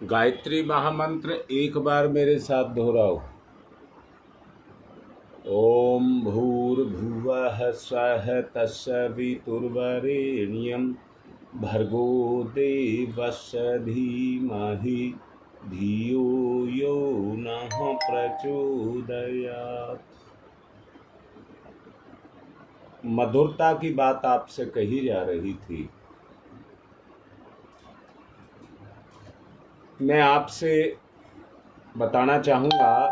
गायत्री महामंत्र एक बार मेरे साथ दोहराओ। ओम भूर्भुवः स्वः तत्सवितुर्वरेण्यं भर्गो देवस्य धीमहि धियो यो नः प्रचोदयात्। मधुरता की बात आपसे कही जा रही थी। मैं आपसे बताना चाहूँगा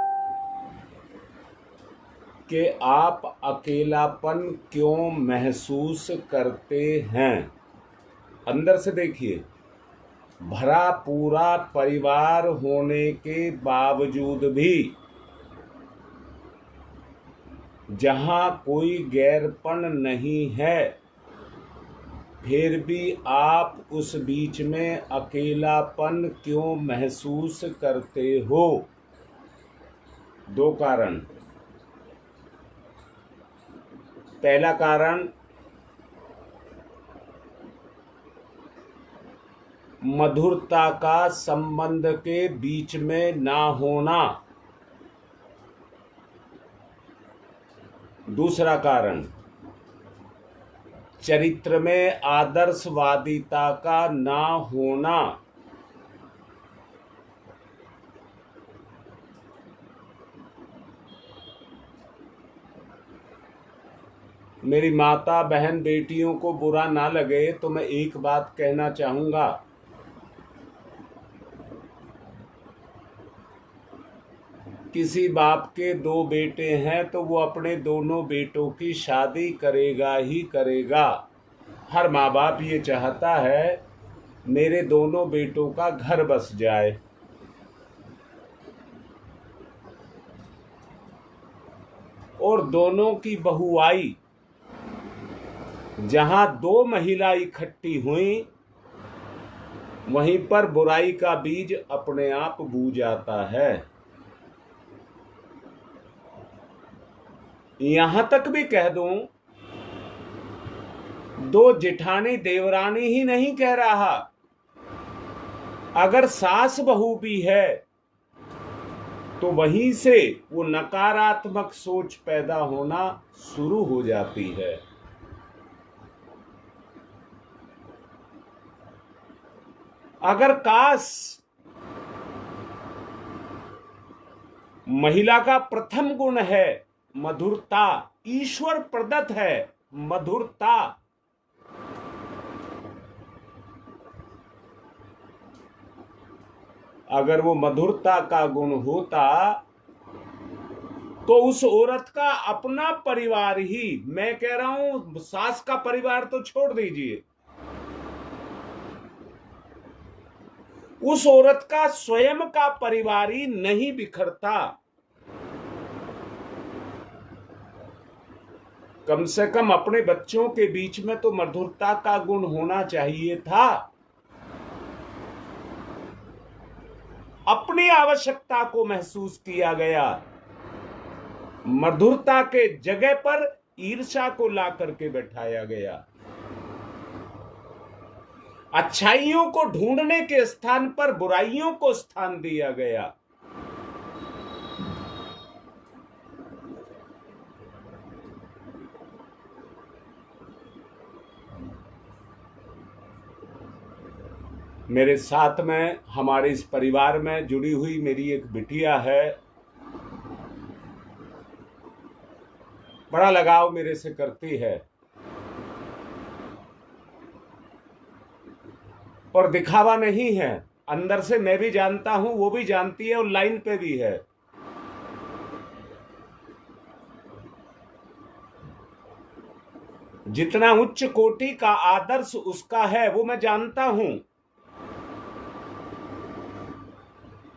कि आप अकेलापन क्यों महसूस करते हैं। अंदर से देखिए, भरा पूरा परिवार होने के बावजूद भी जहाँ कोई गैरपन नहीं है, फिर भी आप उस बीच में अकेलापन क्यों महसूस करते हो। दो कारण। पहला कारण, मधुरता का संबंध के बीच में ना होना। दूसरा कारण, चरित्र में आदर्शवादिता का ना होना। मेरी माता बहन बेटियों को बुरा ना लगे तो मैं एक बात कहना चाहूंगा। किसी बाप के दो बेटे हैं तो वो अपने दोनों बेटों की शादी करेगा ही करेगा। हर माँ बाप ये चाहता है मेरे दोनों बेटों का घर बस जाए। और दोनों की बहुआई, जहां दो महिला इकट्ठी हुई, वहीं पर बुराई का बीज अपने आप बूझ जाता है। यहां तक भी कह दूं, दो जिठानी देवरानी ही नहीं कह रहा, अगर सास बहू भी है तो वहीं से वो नकारात्मक सोच पैदा होना शुरू हो जाती है। अगर काश महिला का प्रथम गुण है मधुरता, ईश्वर प्रदत्त है मधुरता, अगर वो मधुरता का गुण होता तो उस औरत का अपना परिवार ही, मैं कह रहा हूं सास का परिवार तो छोड़ दीजिए, उस औरत का स्वयं का परिवार ही नहीं बिखरता। कम से कम अपने बच्चों के बीच में तो मधुरता का गुण होना चाहिए था। अपनी आवश्यकता को महसूस किया गया, मधुरता के जगह पर ईर्ष्या को ला करके बैठाया गया। अच्छाइयों को ढूंढने के स्थान पर बुराइयों को स्थान दिया गया। मेरे साथ में, हमारे इस परिवार में जुड़ी हुई मेरी एक बिटिया है, बड़ा लगाव मेरे से करती है और दिखावा नहीं है। अंदर से मैं भी जानता हूं, वो भी जानती है और लाइन पे भी है। जितना उच्च कोटि का आदर्श उसका है वो मैं जानता हूं,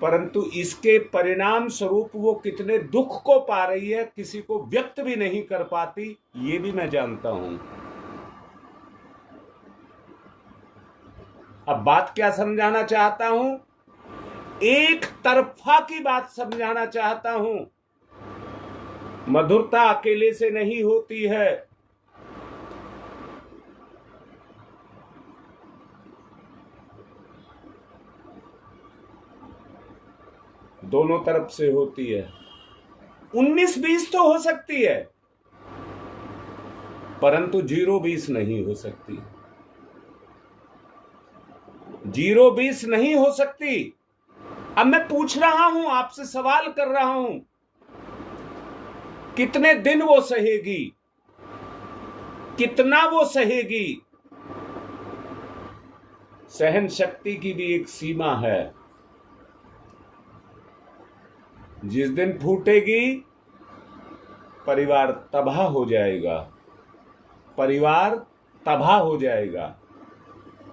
परंतु इसके परिणाम स्वरूप वो कितने दुख को पा रही है, किसी को व्यक्त भी नहीं कर पाती, ये भी मैं जानता हूं। अब बात क्या समझाना चाहता हूं, एक तरफा की बात समझाना चाहता हूं। मधुरता अकेले से नहीं होती है। दोनों तरफ से होती है। 19-20 तो हो सकती है, परंतु 0-20 नहीं हो सकती। 0-20 नहीं हो सकती। अब मैं पूछ रहा हूं, आपसे सवाल कर रहा हूं, कितने दिन वो सहेगी, कितना वो सहेगी? सहन शक्ति की भी एक सीमा है। जिस दिन फूटेगी, परिवार तबाह हो जाएगा, परिवार तबाह हो जाएगा।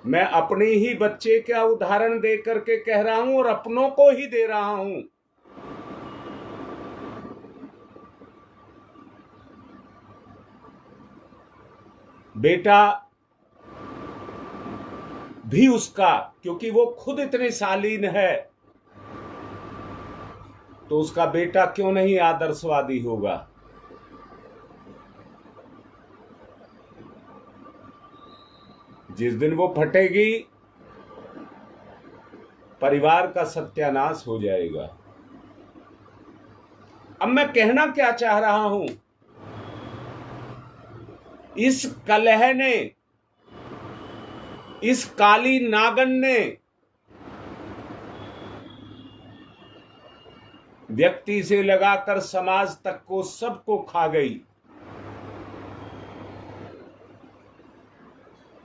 मैं अपने ही बच्चे का उदाहरण दे करके कह रहा हूं और अपनों को ही दे रहा हूं। बेटा भी उसका, क्योंकि वो खुद इतने शालीन है, तो उसका बेटा क्यों नहीं आदर्शवादी होगा? जिस दिन वो फटेगी, परिवार का सत्यानाश हो जाएगा। अब मैं कहना क्या चाह रहा हूं, इस कलह ने, इस काली नागन ने व्यक्ति से लगाकर समाज तक को सबको खा गई।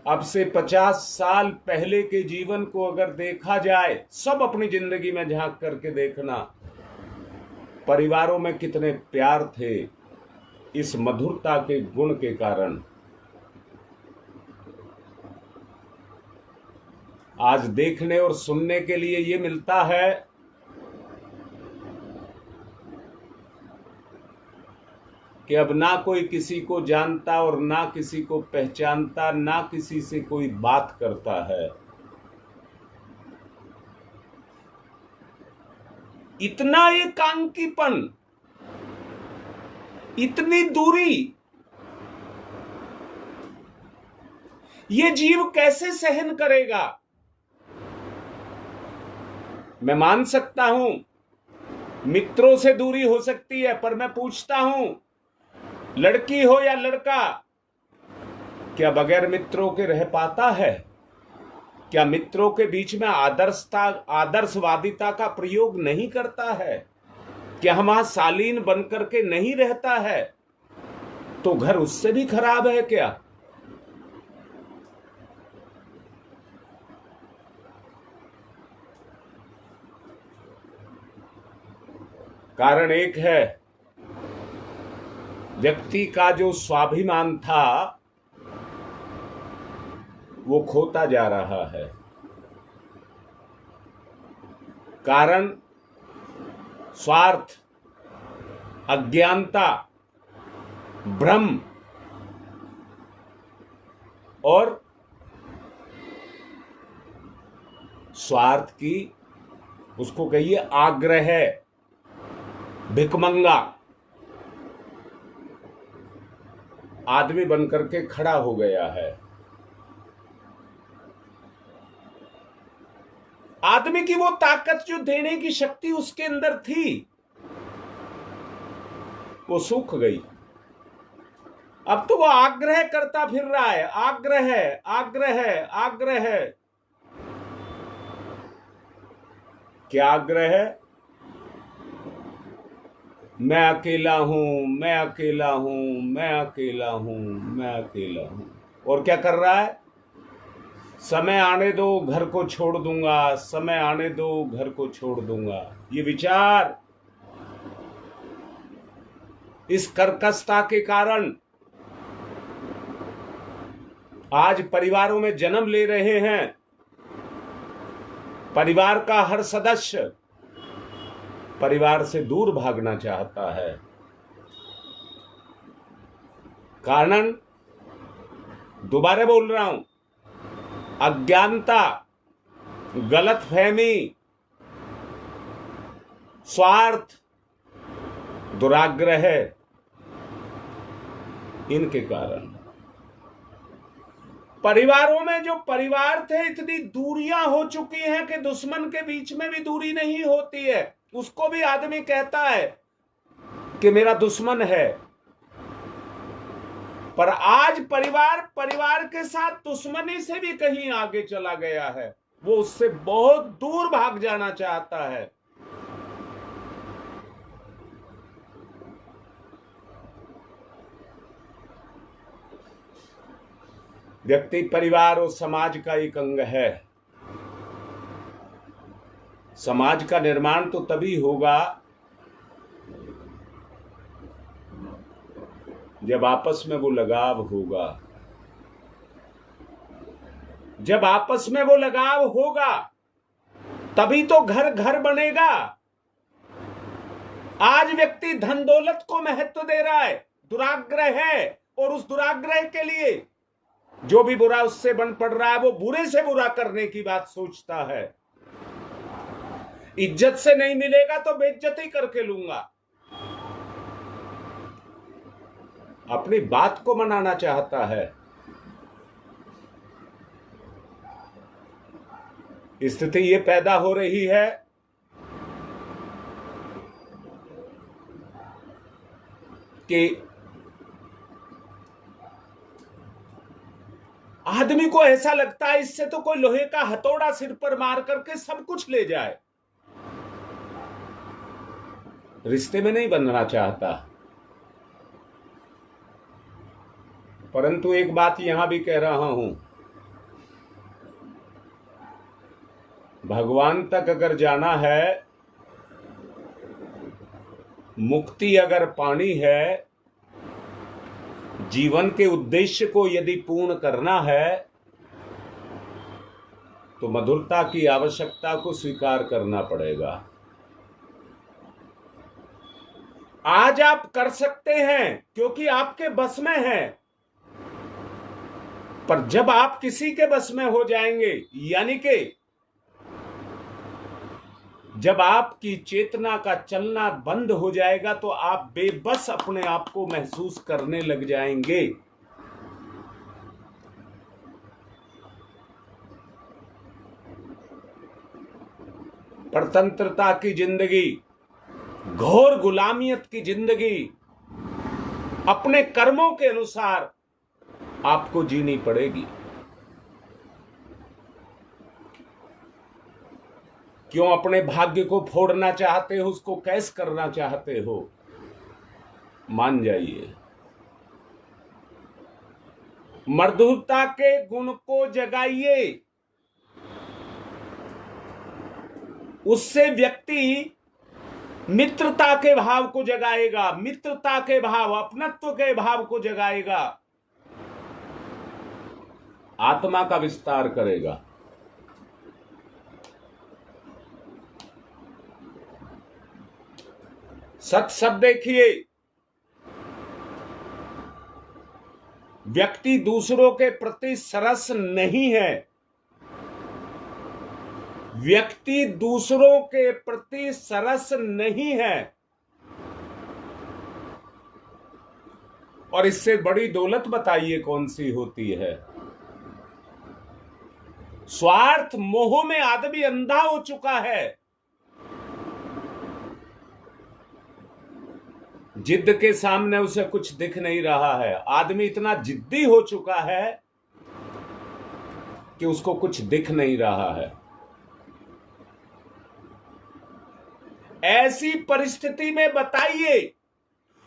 अब से 50 साल पहले के जीवन को अगर देखा जाए, सब अपनी जिंदगी में झांक करके देखना, परिवारों में कितने प्यार थे इस मधुरता के गुण के कारण। आज देखने और सुनने के लिए ये मिलता है कि अब ना कोई किसी को जानता और ना किसी को पहचानता, ना किसी से कोई बात करता है। इतना एकांकीपन, इतनी दूरी, ये जीव कैसे सहन करेगा? मैं मान सकता हूं मित्रों से दूरी हो सकती है, पर मैं पूछता हूं, लड़की हो या लड़का, क्या बगैर मित्रों के रह पाता है? क्या मित्रों के बीच में आदर्शवादिता का प्रयोग नहीं करता है? क्या वहां शालीन बनकर के नहीं रहता है? तो घर उससे भी खराब है क्या? कारण एक है, व्यक्ति का जो स्वाभिमान था वो खोता जा रहा है। कारण स्वार्थ, अज्ञानता, भ्रम और स्वार्थ की, उसको कहिए आग्रह, भिकमंगा आदमी बनकर के खड़ा हो गया है। आदमी की वो ताकत जो देने की शक्ति उसके अंदर थी, वो सूख गई। अब तो वो आग्रह करता फिर रहा है, आग्रह, आग्रह, आग्रह। क्या आग्रह है? मैं अकेला हूं, मैं अकेला हूं, मैं अकेला हूं, मैं अकेला हूं। और क्या कर रहा है? समय आने दो, घर को छोड़ दूंगा, समय आने दो, घर को छोड़ दूंगा। ये विचार, इस कर्कशता के कारण आज परिवारों में जन्म ले रहे हैं। परिवार का हर सदस्य परिवार से दूर भागना चाहता है। कारण, दोबारा बोल रहा हूं, अज्ञानता, गलतफहमी, स्वार्थ, दुराग्रह, इनके कारण परिवारों में जो परिवार थे, इतनी दूरियां हो चुकी हैं कि दुश्मन के बीच में भी दूरी नहीं होती है। उसको भी आदमी कहता है कि मेरा दुश्मन है। पर आज परिवार परिवार के साथ दुश्मनी से भी कहीं आगे चला गया है, वो उससे बहुत दूर भाग जाना चाहता है। व्यक्ति परिवार और समाज का एक अंग है। समाज का निर्माण तो तभी होगा जब आपस में वो लगाव होगा। जब आपस में वो लगाव होगा तभी तो घर घर बनेगा। आज व्यक्ति धन दौलत को महत्व दे रहा है, दुराग्रह है, और उस दुराग्रह के लिए जो भी बुरा उससे बन पड़ रहा है वो बुरे से बुरा करने की बात सोचता है। इज्जत से नहीं मिलेगा तो बेइज्जती करके लूंगा। अपनी बात को मनाना चाहता है। स्थिति ये पैदा हो रही है कि आदमी को ऐसा लगता है इससे तो कोई लोहे का हथौड़ा सिर पर मार करके सब कुछ ले जाए। रिश्ते में नहीं बनना चाहता। परंतु एक बात यहां भी कह रहा हूं, भगवान तक अगर जाना है, मुक्ति अगर पानी है, जीवन के उद्देश्य को यदि पूर्ण करना है, तो मधुरता की आवश्यकता को स्वीकार करना पड़ेगा। आज आप कर सकते हैं क्योंकि आपके बस में है, पर जब आप किसी के बस में हो जाएंगे, यानी कि जब आपकी चेतना का चलना बंद हो जाएगा, तो आप बेबस अपने आप को महसूस करने लग जाएंगे। परतंत्रता की जिंदगी, घोर गुलामियत की जिंदगी अपने कर्मों के अनुसार आपको जीनी पड़ेगी। क्यों अपने भाग्य को फोड़ना चाहते हो, उसको कैस करना चाहते हो? मान जाइए, मर्दुता के गुण को जगाइए। उससे व्यक्ति मित्रता के भाव को जगाएगा, मित्रता के भाव, अपनत्व के भाव को जगाएगा, आत्मा का विस्तार करेगा। सच सब देखिए, व्यक्ति दूसरों के प्रति सरस नहीं है। व्यक्ति दूसरों के प्रति सरस नहीं है, और इससे बड़ी दौलत बताइए कौन सी होती है? स्वार्थ मोह में आदमी अंधा हो चुका है। जिद के सामने उसे कुछ दिख नहीं रहा है। आदमी इतना जिद्दी हो चुका है कि उसको कुछ दिख नहीं रहा है। ऐसी परिस्थिति में बताइए,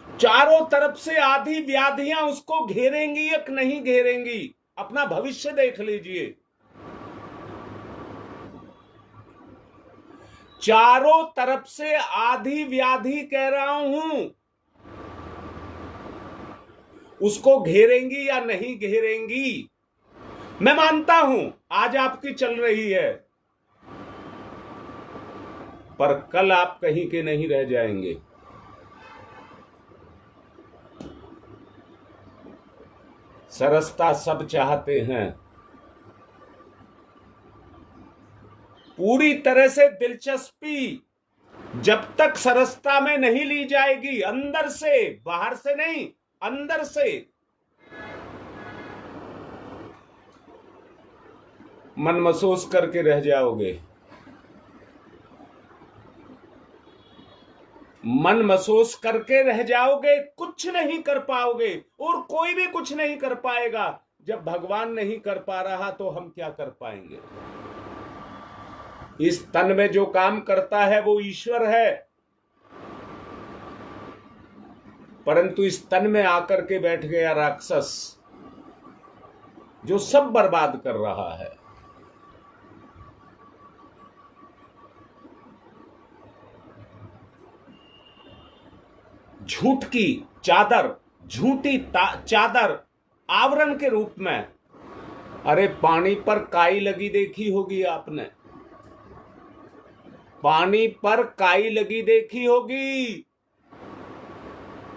चारों तरफ से आधी व्याधियां उसको घेरेंगी या नहीं घेरेंगी? अपना भविष्य देख लीजिए। चारों तरफ से आधी व्याधि कह रहा हूं, उसको घेरेंगी या नहीं घेरेंगी? मैं मानता हूं आज आपकी चल रही है, पर कल आप कहीं के नहीं रह जाएंगे। सरसता सब चाहते हैं, पूरी तरह से दिलचस्पी जब तक सरसता में नहीं ली जाएगी, अंदर से, बाहर से नहीं, अंदर से, मन महसूस करके रह जाओगे। मन महसूस करके रह जाओगे, कुछ नहीं कर पाओगे और कोई भी कुछ नहीं कर पाएगा। जब भगवान नहीं कर पा रहा तो हम क्या कर पाएंगे? इस तन में जो काम करता है वो ईश्वर है, परंतु इस तन में आकर के बैठ गया राक्षस जो सब बर्बाद कर रहा है। झूठ की चादर, झूठी चादर आवरण के रूप में, अरे पानी पर काई लगी देखी होगी आपने, पानी पर काई लगी देखी होगी,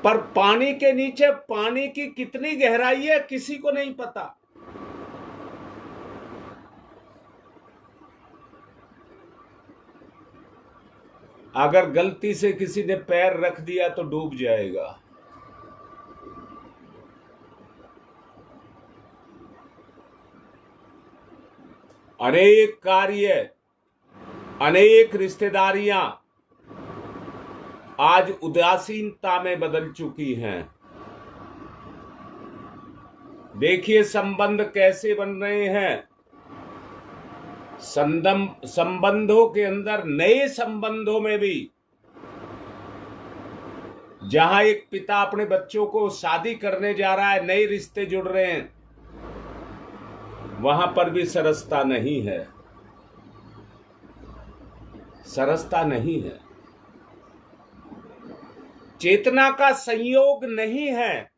पर पानी के नीचे पानी की कितनी गहराई है किसी को नहीं पता। अगर गलती से किसी ने पैर रख दिया तो डूब जाएगा। अनेक कार्य, अनेक रिश्तेदारियां आज उदासीनता में बदल चुकी हैं। देखिए संबंध कैसे बन रहे हैं। संबंधों के अंदर, नए संबंधों में भी, जहां एक पिता अपने बच्चों को शादी करने जा रहा है, नए रिश्ते जुड़ रहे हैं, वहां पर भी सरसता नहीं है, सरसता नहीं है, चेतना का संयोग नहीं है।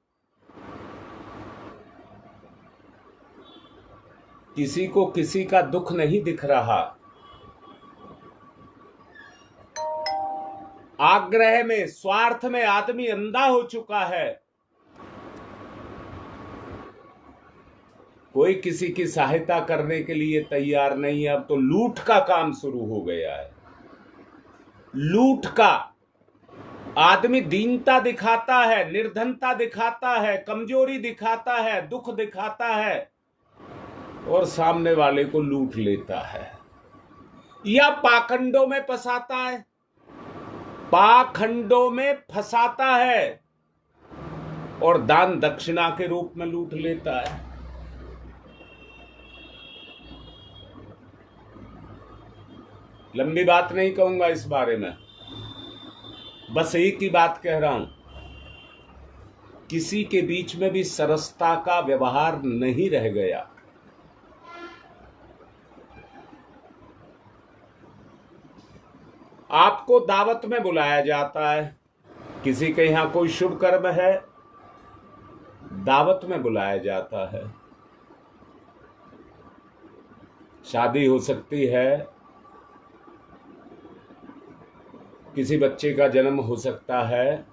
किसी को किसी का दुख नहीं दिख रहा। आग्रह में, स्वार्थ में आदमी अंधा हो चुका है। कोई किसी की सहायता करने के लिए तैयार नहीं है। अब तो लूट का काम शुरू हो गया है, लूट का। आदमी दीनता दिखाता है, निर्धनता दिखाता है, कमजोरी दिखाता है, दुख दिखाता है और सामने वाले को लूट लेता है या पाखंडों में फंसाता है, पाखंडों में फंसाता है और दान दक्षिणा के रूप में लूट लेता है। लंबी बात नहीं कहूंगा इस बारे में, बस एक ही बात कह रहा हूं, किसी के बीच में भी सरसता का व्यवहार नहीं रह गया। आपको दावत में बुलाया जाता है, किसी के यहां कोई शुभ कर्म है, दावत में बुलाया जाता है। शादी हो सकती है, किसी बच्चे का जन्म हो सकता है,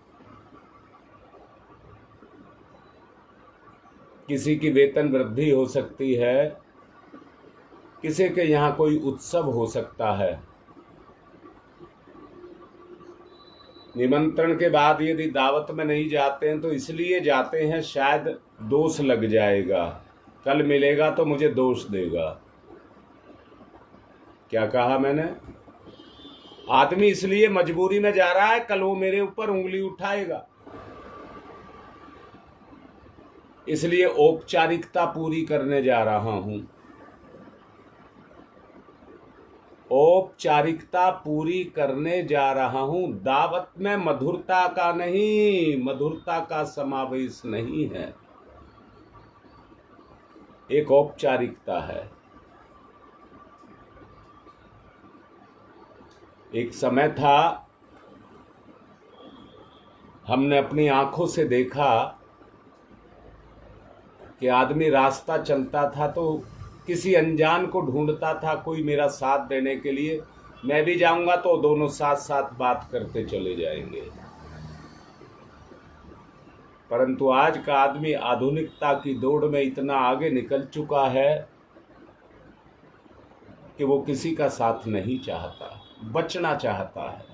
किसी की वेतन वृद्धि हो सकती है, किसी के यहां कोई उत्सव हो सकता है। निमंत्रण के बाद यदि दावत में नहीं जाते हैं तो इसलिए जाते हैं शायद दोष लग जाएगा, कल मिलेगा तो मुझे दोष देगा। क्या कहा मैंने? आदमी इसलिए मजबूरी में जा रहा है, कल वो मेरे ऊपर उंगली उठाएगा, इसलिए औपचारिकता पूरी करने जा रहा हूं। औपचारिकता पूरी करने जा रहा हूं। दावत में मधुरता का नहीं, मधुरता का समावेश नहीं है, एक औपचारिकता है। एक समय था, हमने अपनी आंखों से देखा कि आदमी रास्ता चलता था तो किसी अनजान को ढूंढता था, कोई मेरा साथ देने के लिए, मैं भी जाऊंगा तो दोनों साथ साथ बात करते चले जाएंगे। परंतु आज का आदमी आधुनिकता की दौड़ में इतना आगे निकल चुका है कि वो किसी का साथ नहीं चाहता, बचना चाहता है।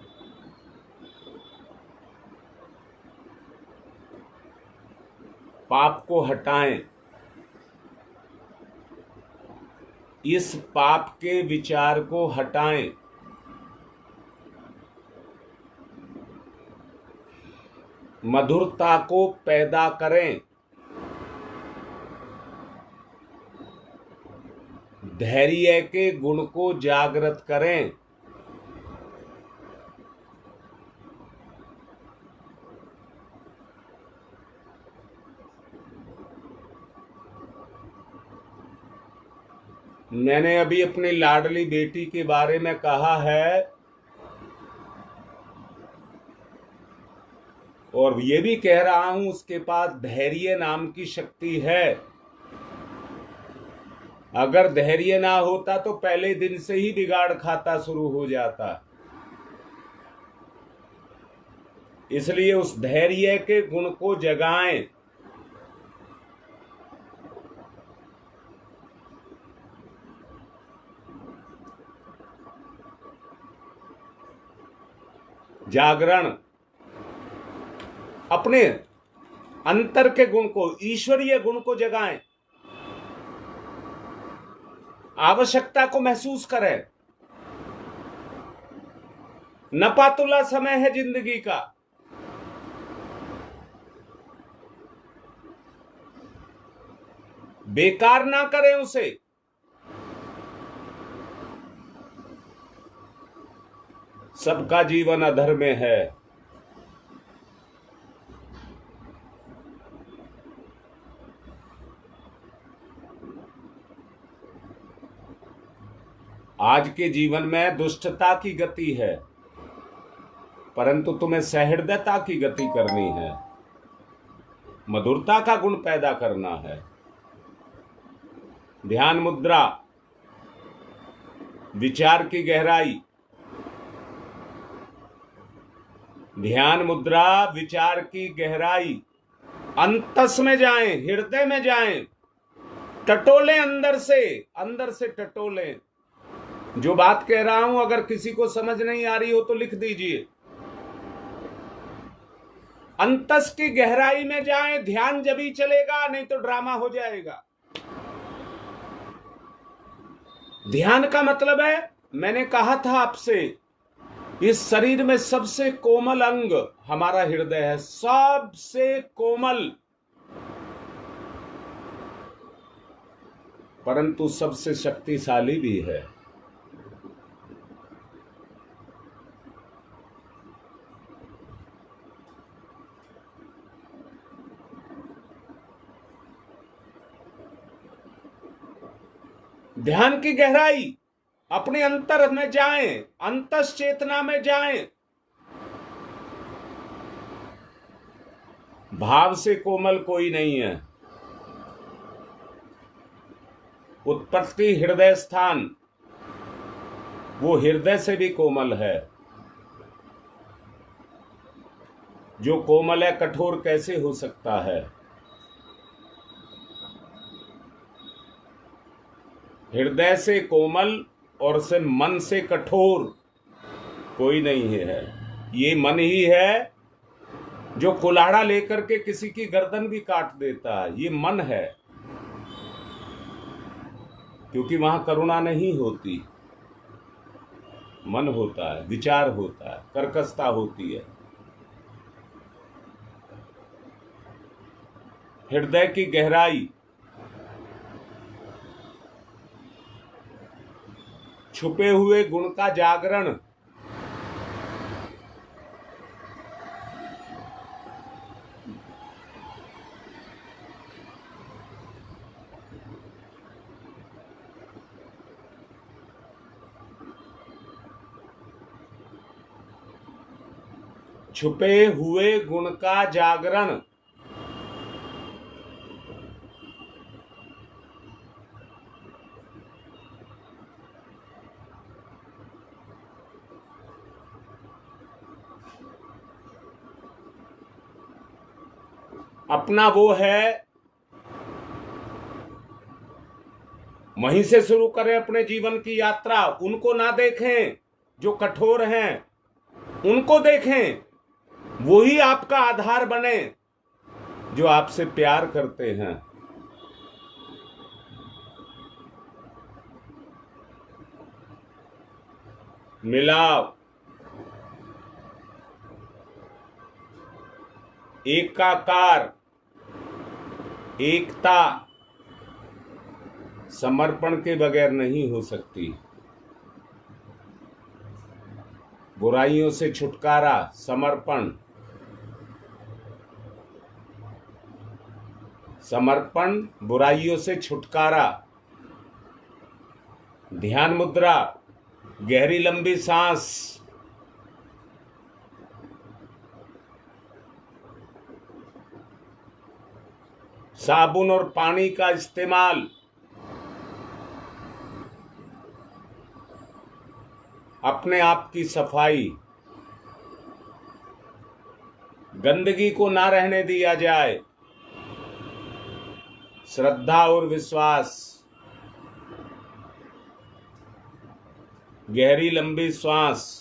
पाप को हटाएं, इस पाप के विचार को हटाएं। मधुरता को पैदा करें, धैर्य के गुण को जागृत करें, मैंने अभी अपनी लाडली बेटी के बारे में कहा है और ये भी कह रहा हूं उसके पास धैर्य नाम की शक्ति है। अगर धैर्य ना होता तो पहले दिन से ही बिगाड़ खाता शुरू हो जाता। इसलिए उस धैर्य के गुण को जगाएं। जागरण, अपने अंतर के गुण को, ईश्वरीय गुण को जगाएं, आवश्यकता को महसूस करें। नपातुला समय है जिंदगी का, बेकार ना करें उसे। सबका जीवन अधर में है, आज के जीवन में दुष्टता की गति है, परंतु तुम्हें सहृदयता की गति करनी है, मधुरता का गुण पैदा करना है। ध्यान मुद्रा, विचार की गहराई, ध्यान मुद्रा, विचार की गहराई, अंतस में जाएं, हृदय में जाएं, टटोलें अंदर से टटोलें। जो बात कह रहा हूं अगर किसी को समझ नहीं आ रही हो तो लिख दीजिए। अंतस की गहराई में जाएं, ध्यान जभी चलेगा, नहीं तो ड्रामा हो जाएगा। ध्यान का मतलब है, मैंने कहा था आपसे, इस शरीर में सबसे कोमल अंग हमारा हृदय है, सबसे कोमल, परंतु सबसे शक्तिशाली भी है। ध्यान की गहराई, अपने अंतर में जाएं, अंतस चेतना में जाएं। भाव से कोमल कोई नहीं है। उत्पत्ति हृदय स्थान, वो हृदय से भी कोमल है। जो कोमल है कठोर कैसे हो सकता है? हृदय से कोमल और से मन से कठोर कोई नहीं है। ये मन ही है जो कुल्हाड़ा लेकर के किसी की गर्दन भी काट देता है। ये मन है, क्योंकि वहां करुणा नहीं होती, मन होता है, विचार होता है, कर्कशता होती है। हृदय की गहराई, छुपे हुए गुण का जागरण, छुपे हुए गुण का जागरण, अपना वो है, वहीं से शुरू करें अपने जीवन की यात्रा। उनको ना देखें जो कठोर हैं, उनको देखें, वही आपका आधार बने जो आपसे प्यार करते हैं। मिलाव, एकाकार, एकता समर्पण के बगैर नहीं हो सकती। बुराइयों से छुटकारा, समर्पण, समर्पण, बुराइयों से छुटकारा। ध्यान मुद्रा, गहरी लंबी सांस, साबुन और पानी का इस्तेमाल, अपने आप की सफाई, गंदगी को ना रहने दिया जाए, श्रद्धा और विश्वास। गहरी लंबी श्वास,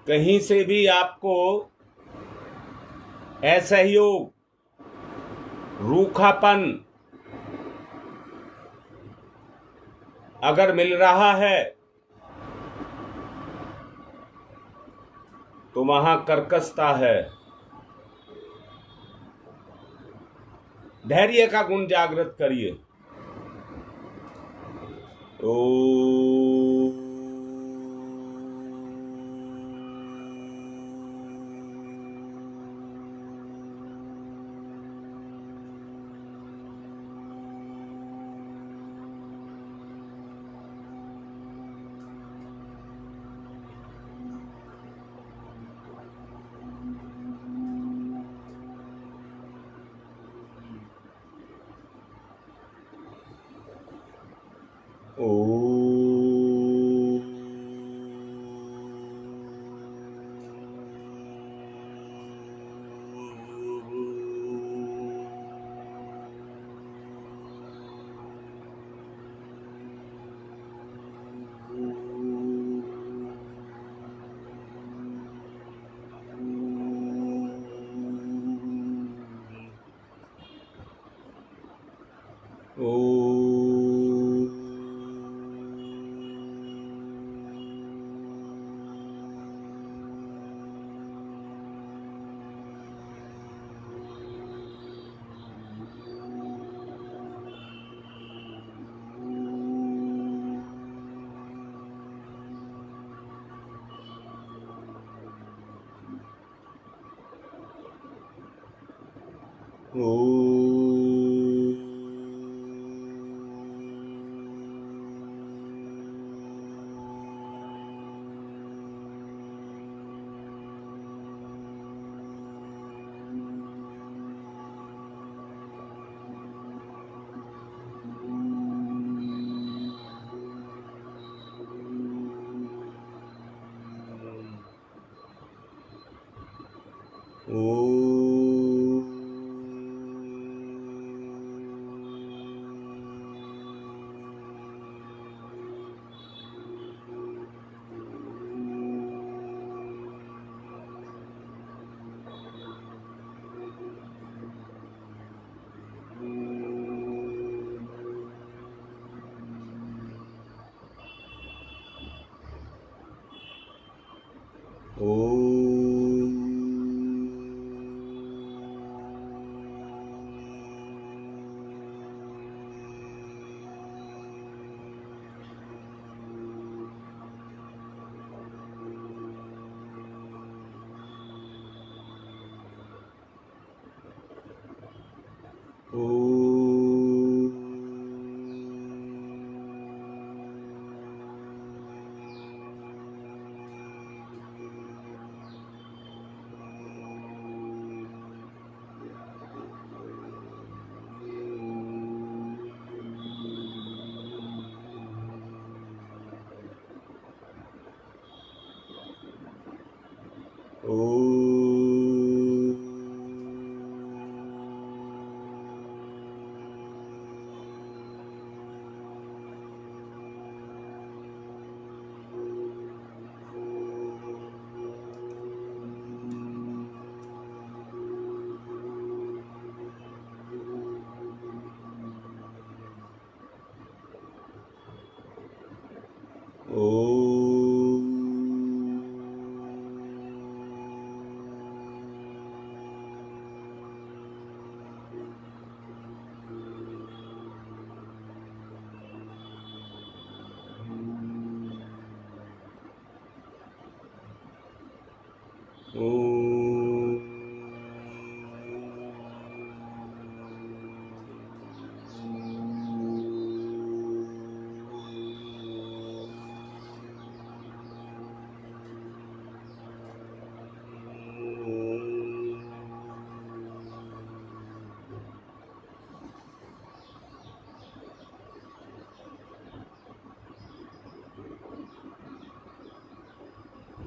कहीं से भी आपको असहयोग, रूखापन अगर मिल रहा है तो वहां कर्कशता है। धैर्य का गुण जागृत करिए। ओ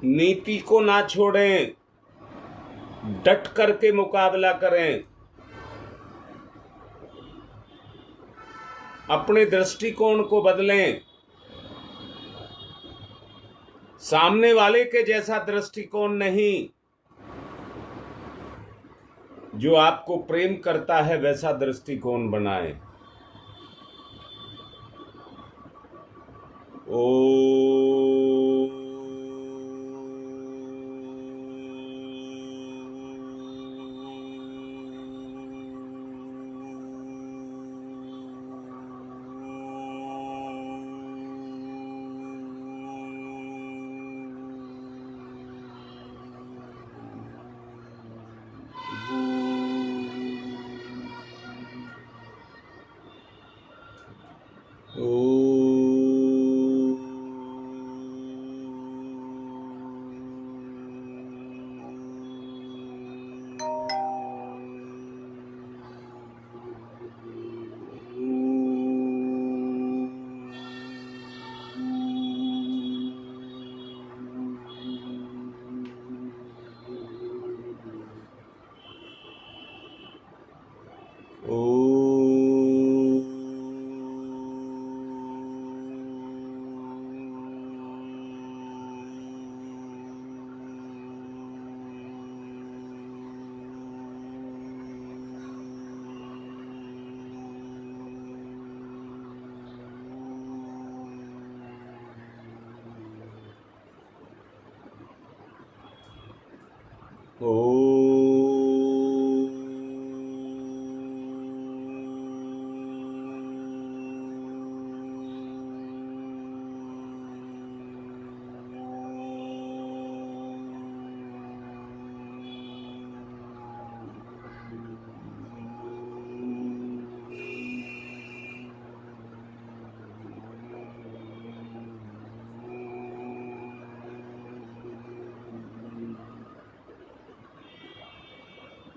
नीति को ना छोड़ें, डट करके मुकाबला करें, अपने दृष्टिकोण को बदलें, सामने वाले के जैसा दृष्टिकोण नहीं, जो आपको प्रेम करता है वैसा दृष्टिकोण बनाएं। ओ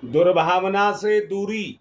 दुर्भावना से दूरी।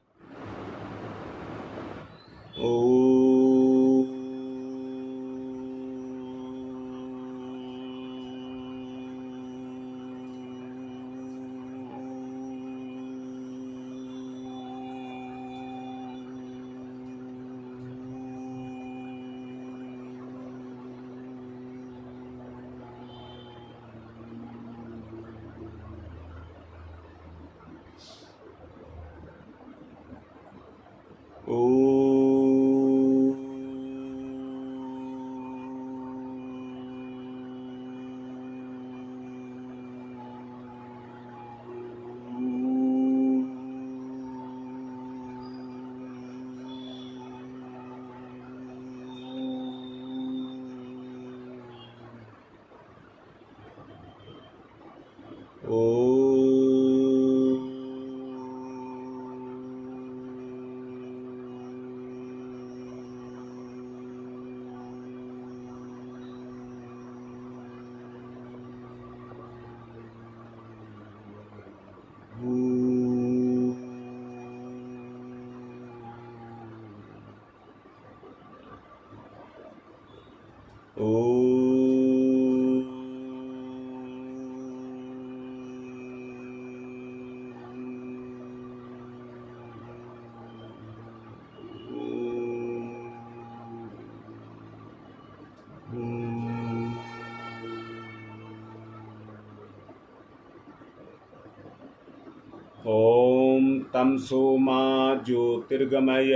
ओम तमसो मा ज्योतिर्गमय,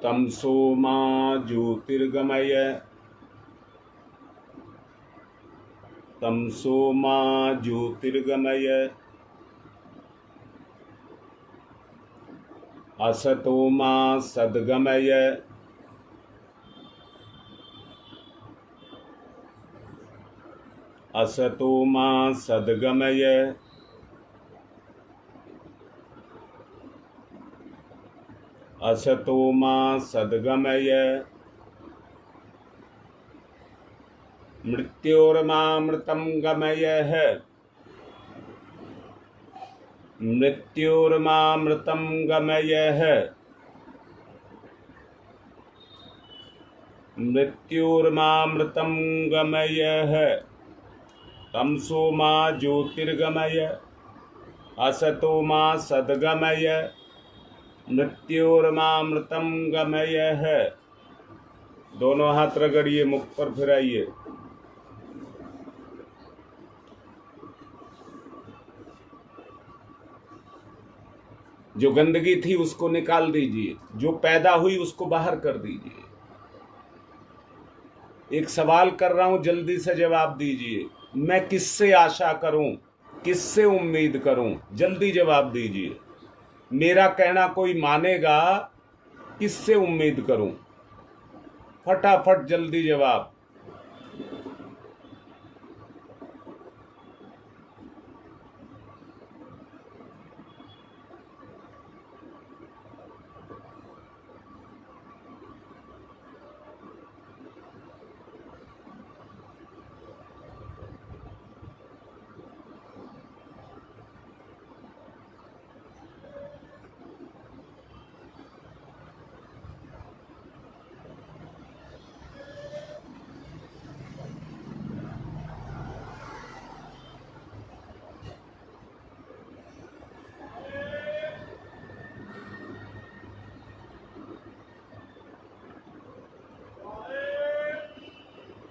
तमसो मा ज्योतिर्गमय, तमसो मा ज्योतिर्गमय, असतो मा सद्गमय, असतो मा सद्गमय, असतो मा सद्गमय, मृत्योर्मामृतं गमयः, मृत्योर्मामृतं गमयः, मृत्योर्मामृतं गमयः तमसो मा ज्योतिर्गमय असतो मा सद्गमय मृत्योर्मामृतं गमयः। दोनों हाथ रगड़िए, मुख पर फिराइए। जो गंदगी थी उसको निकाल दीजिए, जो पैदा हुई उसको बाहर कर दीजिए। एक सवाल कर रहा हूं, जल्दी से जवाब दीजिए। मैं किससे आशा करूं, किससे उम्मीद करूं? जल्दी जवाब दीजिए। मेरा कहना कोई मानेगा? किससे उम्मीद करूं? फटाफट जल्दी जवाब।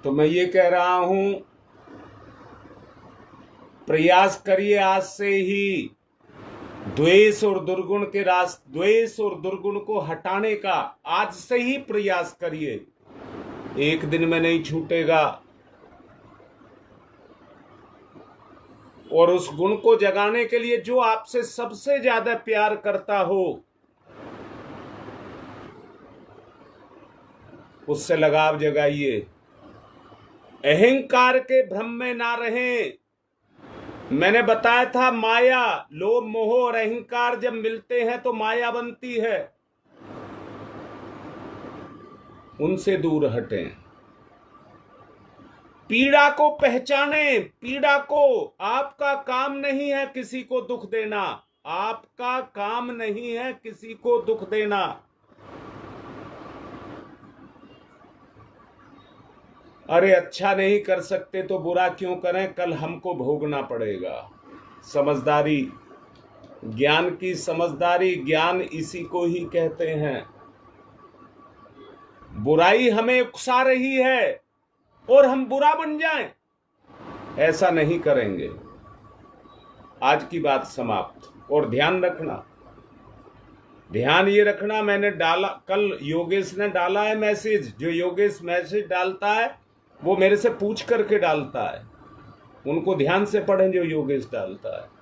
तो मैं ये कह रहा हूं, प्रयास करिए आज से ही द्वेष और दुर्गुण को हटाने का। आज से ही प्रयास करिए, एक दिन में नहीं छूटेगा। और उस गुण को जगाने के लिए जो आपसे सबसे ज्यादा प्यार करता हो, उससे लगाव जगाइए। अहंकार के भ्रम में ना रहें। मैंने बताया था, माया, लोभ, मोह और अहंकार जब मिलते हैं तो माया बनती है। उनसे दूर हटें। पीड़ा को पहचाने। पीड़ा को, आपका काम नहीं है किसी को दुख देना। आपका काम नहीं है किसी को दुख देना। अरे अच्छा नहीं कर सकते तो बुरा क्यों करें, कल हमको भोगना पड़ेगा। समझदारी, ज्ञान की समझदारी, ज्ञान इसी को ही कहते हैं। बुराई हमें उकसा रही है और हम बुरा बन जाएं, ऐसा नहीं करेंगे। आज की बात समाप्त। और ध्यान रखना, ध्यान ये रखना, मैंने डाला, कल योगेश ने डाला है मैसेज। जो योगेश मैसेज डालता है वो मेरे से पूछ करके डालता है। उनको ध्यान से पढ़ें जो योगेश डालता है।